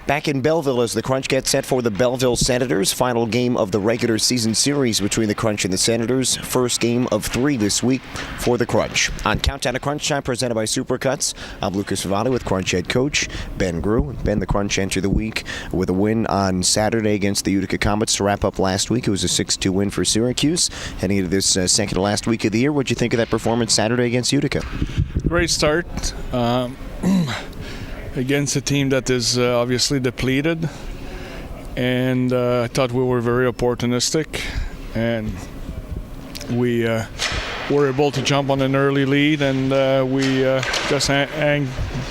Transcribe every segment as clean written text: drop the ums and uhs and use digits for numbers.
Back in Belleville as the Crunch gets set for the Belleville Senators. Final game of the regular season series between the Crunch and the Senators. First game of 3 this week for the Crunch. On Countdown to Crunch Time, presented by Supercuts, I'm Lukas Favale with Crunch head coach Ben Groulx. Ben, the Crunch enter the week with a win on Saturday against the Utica Comets to wrap up last week. It was a 6-2 win for Syracuse. Heading into this second to last week of the year, what did you think of that performance Saturday against Utica? Great start. Against a team that is obviously depleted, and I thought we were very opportunistic, and we were able to jump on an early lead, and we just hang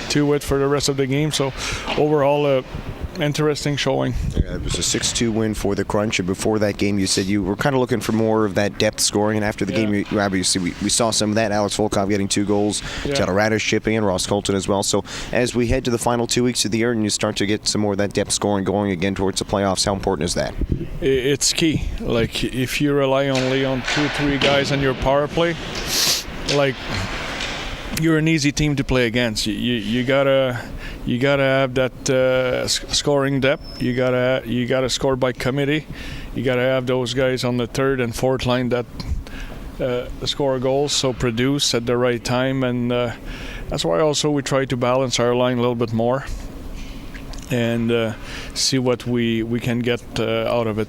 to it for the rest of the game. So overall, interesting showing. Yeah, it was a 6-2 win for the Crunch, and before that game you said you were kind of looking for more of that depth scoring, and after the game you obviously we saw some of that. Alex Volkov getting 2 goals, Tyler Radish chipping in, Ross Colton as well. So as we head to the final 2 weeks of the year and you start to get some more of that depth scoring going again towards the playoffs, how important is that? It's key. Like, if you rely only on 2-3 guys on your power play, like, you're an easy team to play against. You gotta have that scoring depth. You gotta score by committee. You gotta have those guys on the third and fourth line that score goals, so produce at the right time, and that's why also we try to balance our line a little bit more and see what we can get out of it.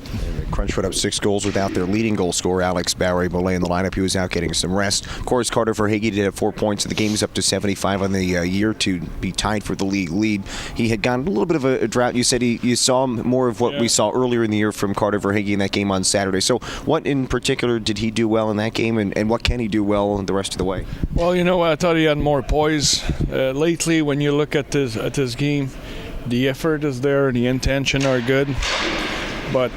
Crunch put up 6 goals without their leading goal scorer, Alex Barry-Bolay, in the lineup. He was out getting some rest. Of course, Carter Verhaeghe did have 4 points. The game is up to 75 on the year to be tied for the league lead. He had gotten a little bit of a drought. You said you saw more of what we saw earlier in the year from Carter Verhaeghe in that game on Saturday. So what in particular did he do well in that game, and what can he do well the rest of the way? Well, I thought he had more poise. Lately, when you look at his game, the effort is there, the intention are good, but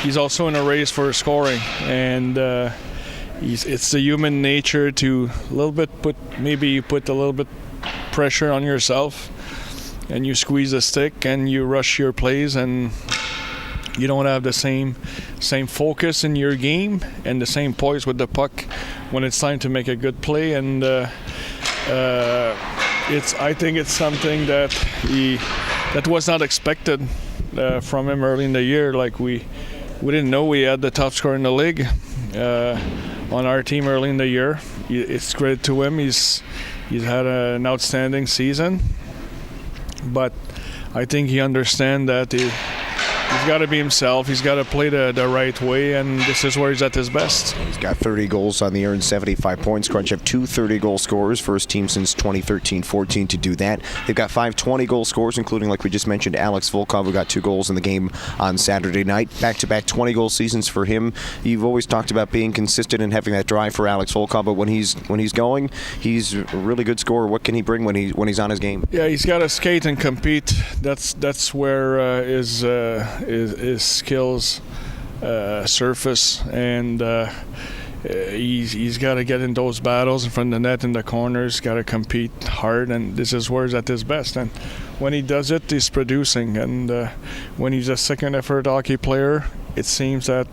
he's also in a race for scoring, and it's the human nature to a little bit put a little bit pressure on yourself, and you squeeze the stick and you rush your plays, and you don't have the same focus in your game and the same poise with the puck when it's time to make a good play, and I think it's something that was not expected from him early in the year. Like, we didn't know we had the top scorer in the league on our team early in the year. It's credit to him. He's had an outstanding season, but I think he understands that he's got to be himself. He's got to play the right way, and this is where he's at his best. He's got 30 goals on the year and 75 points. Crunch have 2 30-goal scorers, first team since 2013-14 to do that. They've got 5 20-goal scorers, including, like we just mentioned, Alex Volkov, who got 2 goals in the game on Saturday night. Back-to-back 20-goal seasons for him. You've always talked about being consistent and having that drive for Alex Volkov, but when he's going, he's a really good scorer. What can he bring when he's on his game? Yeah, he's got to skate and compete. That's where his skills surface, and he's got to get in those battles in front of the net in the corners, got to compete hard, and this is where he's at his best. And when he does it, he's producing, and when he's a second effort hockey player, it seems that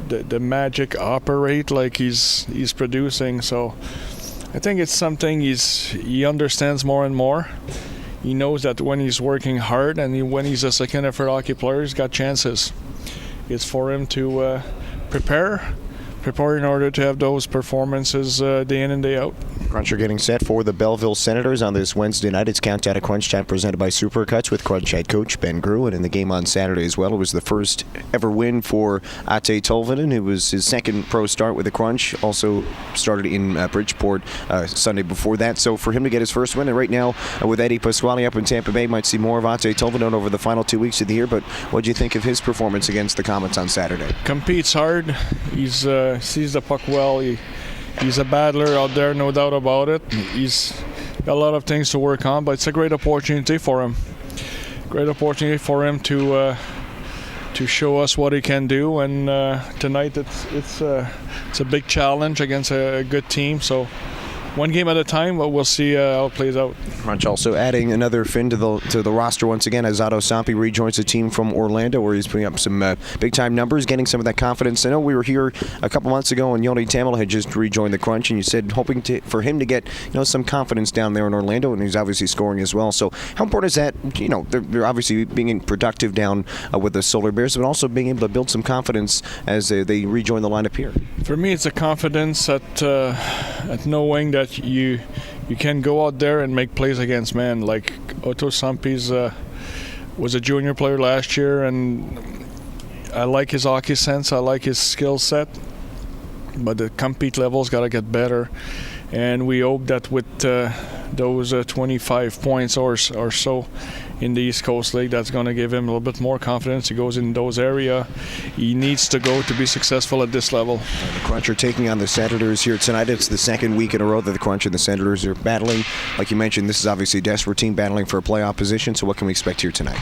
the magic operate like he's producing. So I think it's something he understands more and more. He knows that when he's working hard and when he's a second effort hockey player, he's got chances. It's for him to prepare in order to have those performances day in and day out. Crunch are getting set for the Belleville Senators on this Wednesday night. It's Countdown to Crunch Time presented by Supercuts with Crunch head coach Ben Groulx. And in the game on Saturday as well, it was the first ever win for Atte Tolvanen. It was his second pro start with the Crunch. Also started in Bridgeport Sunday before that. So for him to get his first win, and right now with Eddie Pasquale up in Tampa Bay, might see more of Atte Tolvanen over the final 2 weeks of the year. But what do you think of his performance against the Comets on Saturday? Competes hard. He's sees the puck well. He's a battler out there, no doubt about it. He's got a lot of things to work on, but it's a great opportunity for him. Great opportunity for him to show us what he can do. And tonight it's a big challenge against a good team. So one game at a time. But we'll see how it plays out. Crunch also adding another Finn to the roster once again as Otto Sampi rejoins the team from Orlando, where he's putting up some big-time numbers, getting some of that confidence. I know we were here a couple months ago, and Joni Tamila had just rejoined the Crunch, and you said hoping for him to get some confidence down there in Orlando, and he's obviously scoring as well. So how important is that? They're obviously being productive down with the Solar Bears, but also being able to build some confidence as they rejoin the lineup here. For me, it's a confidence at knowing that you can go out there and make plays against men. Like Otto Sampi's was a junior player last year, and I like his hockey sense. I like his skill set, but the compete level's got to get better. And we hope that with those 25 points or so in the East Coast League, that's going to give him a little bit more confidence. He goes in those areas he needs to go to be successful at this level. The Crunch are taking on the Senators here tonight. It's the second week in a row that the Crunch and the Senators are battling. Like you mentioned, this is obviously a desperate team battling for a playoff position. So what can we expect here tonight?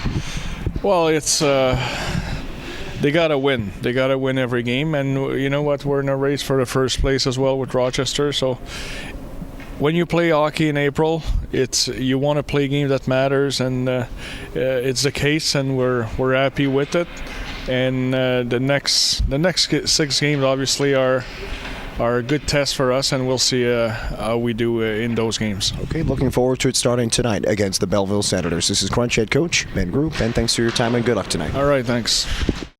Well, it's they got to win. They got to win every game. And you know what? We're in a race for the first place as well with Rochester. So when you play hockey in April, you want to play games that matters, and it's the case, and we're happy with it. And the next 6 games obviously are a good test for us, and we'll see how we do in those games. Okay, looking forward to it starting tonight against the Belleville Senators. This is Crunch head coach Ben Groulx. Ben, thanks for your time and good luck tonight. All right, thanks.